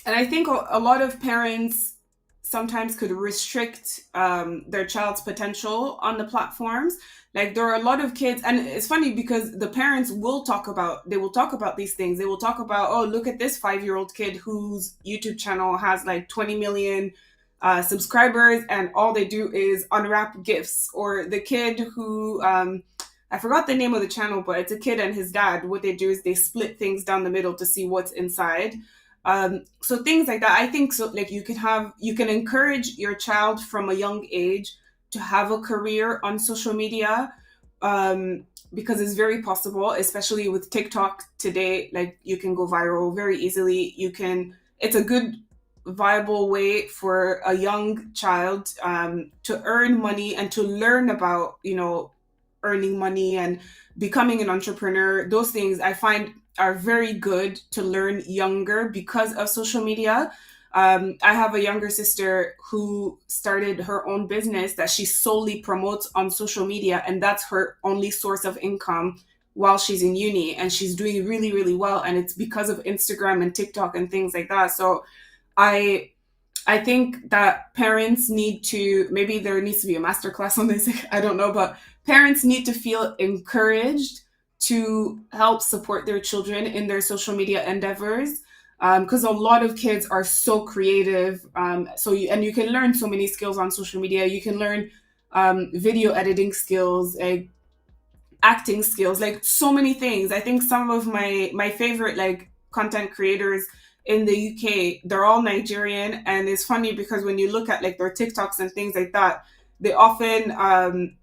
S2: and I think a lot of parents sometimes could restrict their child's potential on the platforms. Like, there are a lot of kids, and it's funny because the parents will talk about these things. They will talk about, oh, look at this 5-year-old kid whose YouTube channel has like 20 million subscribers, and all they do is unwrap gifts. Or the kid who I forgot the name of the channel, but it's a kid and his dad. What they do is they split things down the middle to see what's inside. So things like that, I think, so like, you can encourage your child from a young age to have a career on social media, because it's very possible, especially with TikTok today. Like, you can go viral very easily. It's a good viable way for a young child to earn money and to learn about, earning money and becoming an entrepreneur. Those things I find are very good to learn younger because of social media. I have a younger sister who started her own business that she solely promotes on social media, and that's her only source of income while she's in uni. And she's doing really, really well. And it's because of Instagram and TikTok and things like that. So I I think that parents need to, maybe there needs to be a masterclass on this. I don't know, but parents need to feel encouraged to help support their children in their social media endeavors. Because a lot of kids are so creative. And you can learn so many skills on social media. You can learn video editing skills, acting skills, like so many things. I think some of my favorite like content creators in the UK, they're all Nigerian, and it's funny because when you look at like their TikToks and things like that, they often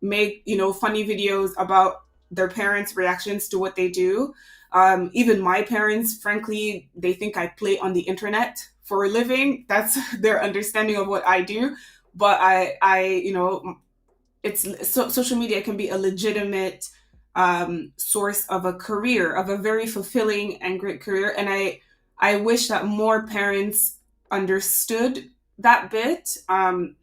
S2: make funny videos about their parents' reactions to what they do. Even my parents, frankly, they think I play on the internet for a living. That's their understanding of what I do. But social media can be a legitimate source of a career, of a very fulfilling and great career. And I wish that more parents understood that bit,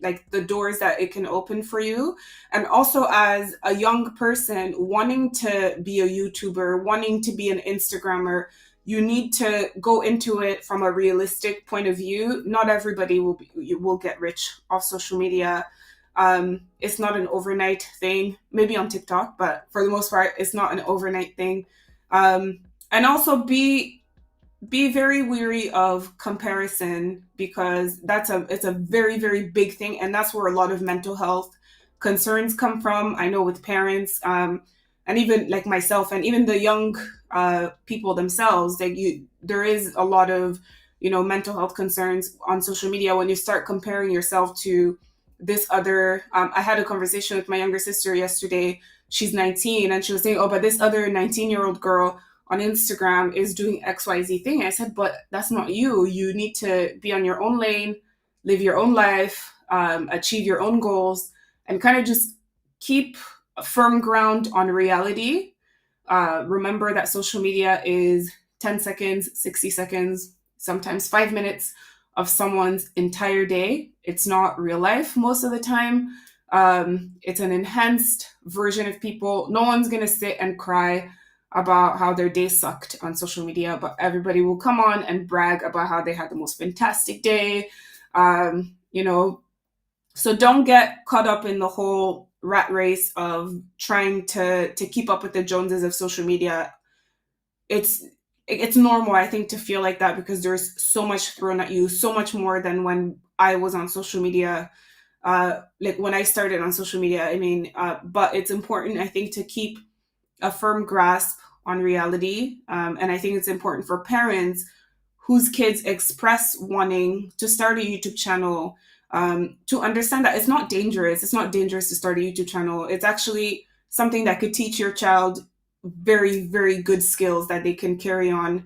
S2: like the doors that it can open for you. And also, as a young person wanting to be a YouTuber, wanting to be an Instagrammer, you need to go into it from a realistic point of view. Not everybody will get rich off social media. It's not an overnight thing, maybe on TikTok, but for the most part, it's not an overnight thing. And also be very weary of comparison, because it's a very, very big thing, and that's where a lot of mental health concerns come from. I know with parents, and even like myself, and even the young people themselves, there is a lot of mental health concerns on social media when you start comparing yourself to this other. I had a conversation with my younger sister yesterday. She's 19, and she was saying, oh, but this other 19-year-old girl on Instagram is doing XYZ thing. I said, but that's not you. You need to be on your own lane, live your own life, achieve your own goals, and kind of just keep a firm ground on reality. Remember that social media is 10 seconds, 60 seconds, sometimes 5 minutes of someone's entire day. It's not real life most of the time. It's an enhanced version of people. No one's going to sit and cry about how their day sucked on social media, but everybody will come on and brag about how they had the most fantastic day. Um, you know, so don't get caught up in the whole rat race of trying to keep up with the Joneses of social media. It's it's normal, I think, to feel like that because there's so much thrown at you, so much more than when I was on social media. Like when I started on social media, I mean, but it's important, I think, to keep a firm grasp on reality. And I think it's important for parents whose kids express wanting to start a YouTube channel, to understand that it's not dangerous. It's not dangerous to start a YouTube channel. It's actually something that could teach your child very, very good skills that they can carry on,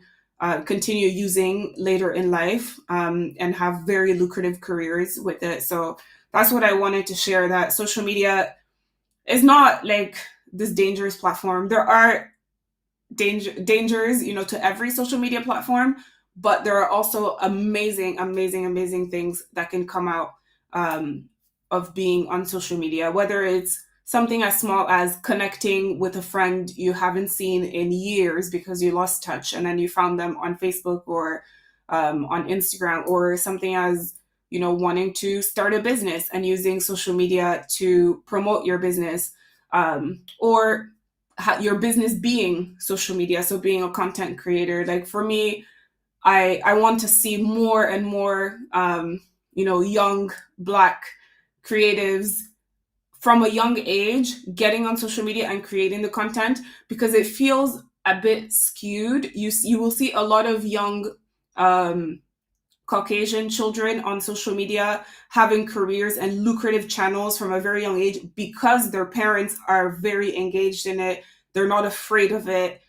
S2: continue using later in life, and have very lucrative careers with it. So that's what I wanted to share, that social media is not like this dangerous platform. There are dangers, to every social media platform, but there are also amazing, amazing, amazing things that can come out, of being on social media, whether it's something as small as connecting with a friend you haven't seen in years because you lost touch and then you found them on Facebook or, on Instagram, or something as, wanting to start a business and using social media to promote your business, or your business being social media, so being a content creator. Like for me, I want to see more and more, young Black creatives from a young age getting on social media and creating the content, because it feels a bit skewed. You will see a lot of young, um, Caucasian children on social media having careers and lucrative channels from a very young age because their parents are very engaged in it. They're not afraid of it.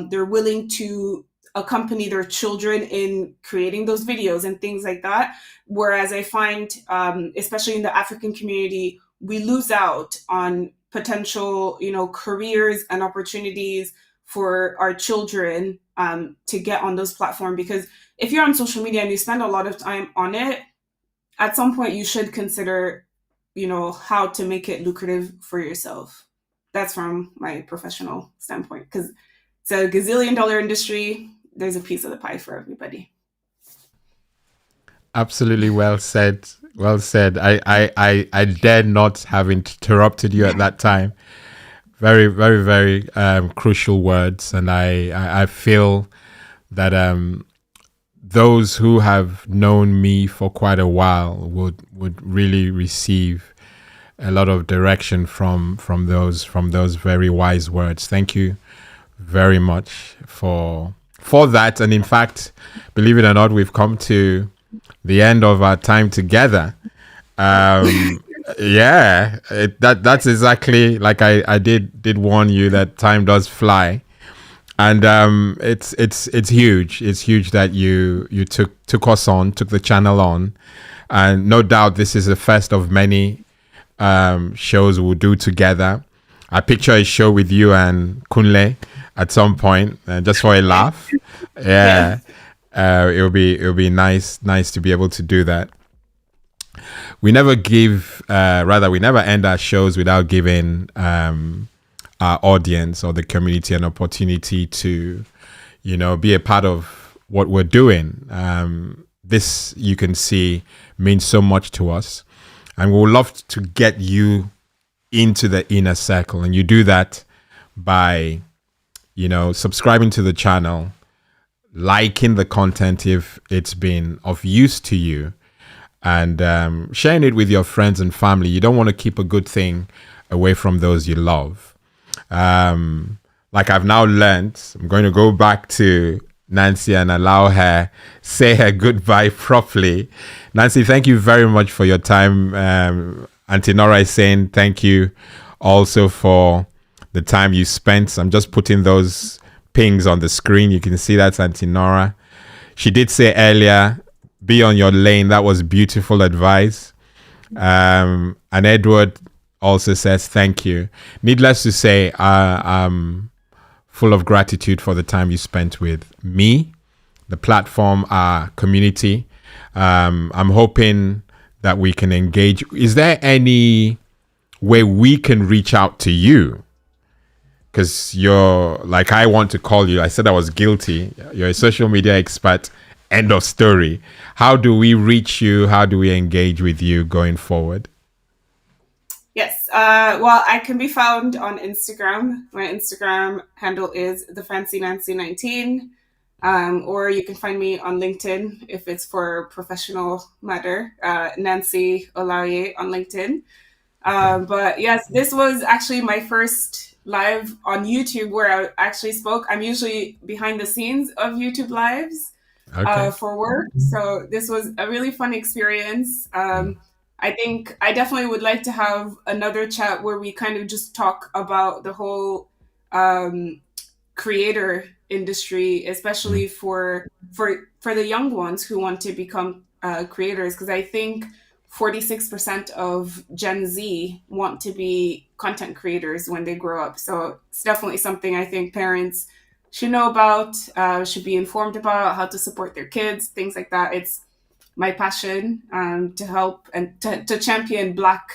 S2: They're willing to accompany their children in creating those videos and things like that. Whereas I find, especially in the African community, we lose out on potential, careers and opportunities for our children, to get on those platforms, because if you're on social media and you spend a lot of time on it, at some point you should consider, how to make it lucrative for yourself. That's from my professional standpoint, because it's a gazillion-dollar industry. There's a piece of the pie for everybody.
S1: Absolutely well said. Well said. I dare not have interrupted you at that time. Very, very, very crucial words. And I feel that those who have known me for quite a while would really receive a lot of direction from those very wise words. Thank you very much for that. And in fact, believe it or not, we've come to the end of our time together. Yeah, that's exactly like I did warn you that time does fly, and it's huge. It's huge that you took us on, took the channel on, and no doubt this is the first of many shows we'll do together. I picture a show with you and Kunle at some point, just for a laugh.
S2: Yeah.
S1: Yeah, it'll be nice to be able to do that. We never give, rather, we never end our shows without giving our audience or the community an opportunity to, be a part of what we're doing. This, you can see, means so much to us. And we would love to get you into the inner circle. And you do that by, subscribing to the channel, liking the content if it's been of use to you, and sharing it with your friends and family. You don't want to keep a good thing away from those you love. Like I've now learned, I'm going to go back to Nancy and allow her say her goodbye properly. Nancy, thank you very much for your time. Auntie Nora is saying thank you also for the time you spent. I'm just putting those pings on the screen. You can see that's Auntie Nora. She did say earlier, be on your lane. That was beautiful advice. And Edward also says thank you. Needless to say, I'm full of gratitude for the time you spent with me, the platform, our community. I'm hoping that we can engage. Is there any way we can reach out to you? Because you're like, I want to call you. I said I was guilty. You're a social media expert. End of story. How do we reach you? How do we engage with you going forward?
S2: Yes. Well, I can be found on Instagram. My Instagram handle is thefancy19, or you can find me on LinkedIn if it's for professional matter. Nancy Olaye on LinkedIn. But yes, this was actually my first live on YouTube where I actually spoke. I'm usually behind the scenes of YouTube lives,
S1: Okay.
S2: for work. So this was a really fun experience. I think I definitely would like to have another chat where we kind of just talk about the whole um, creator industry,
S1: Mm.
S2: especially for the young ones who want to become creators, because I think 46% of Gen Z want to be content creators when they grow up. So it's definitely something I think parents should know about, should be informed about, how to support their kids, things like that. It's my passion to help and to champion Black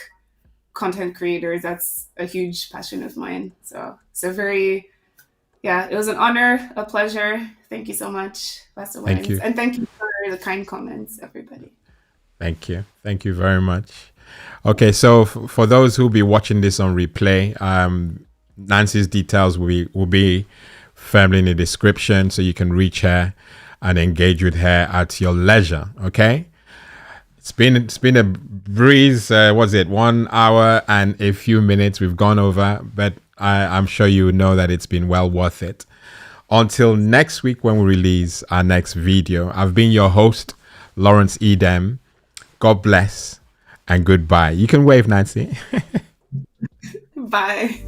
S2: content creators. That's a huge passion of mine. So it's a very, yeah, it was an honor, a pleasure. Thank you so much, Pastor
S1: Thank
S2: Wines.
S1: you.
S2: And thank you for the kind comments, everybody.
S1: Thank you. Thank you very much. Okay, so for those who'll be watching this on replay, Nancy's details will be firmly in the description, so you can reach her and engage with her at your leisure. Okay. It's been a breeze. Was it 1 hour and a few minutes? We've gone over, but I'm sure you know that it's been well worth it. Until next week when we release our next video, I've been your host, Lawrence Edem. God bless and goodbye. You can wave, Nancy.
S2: Bye.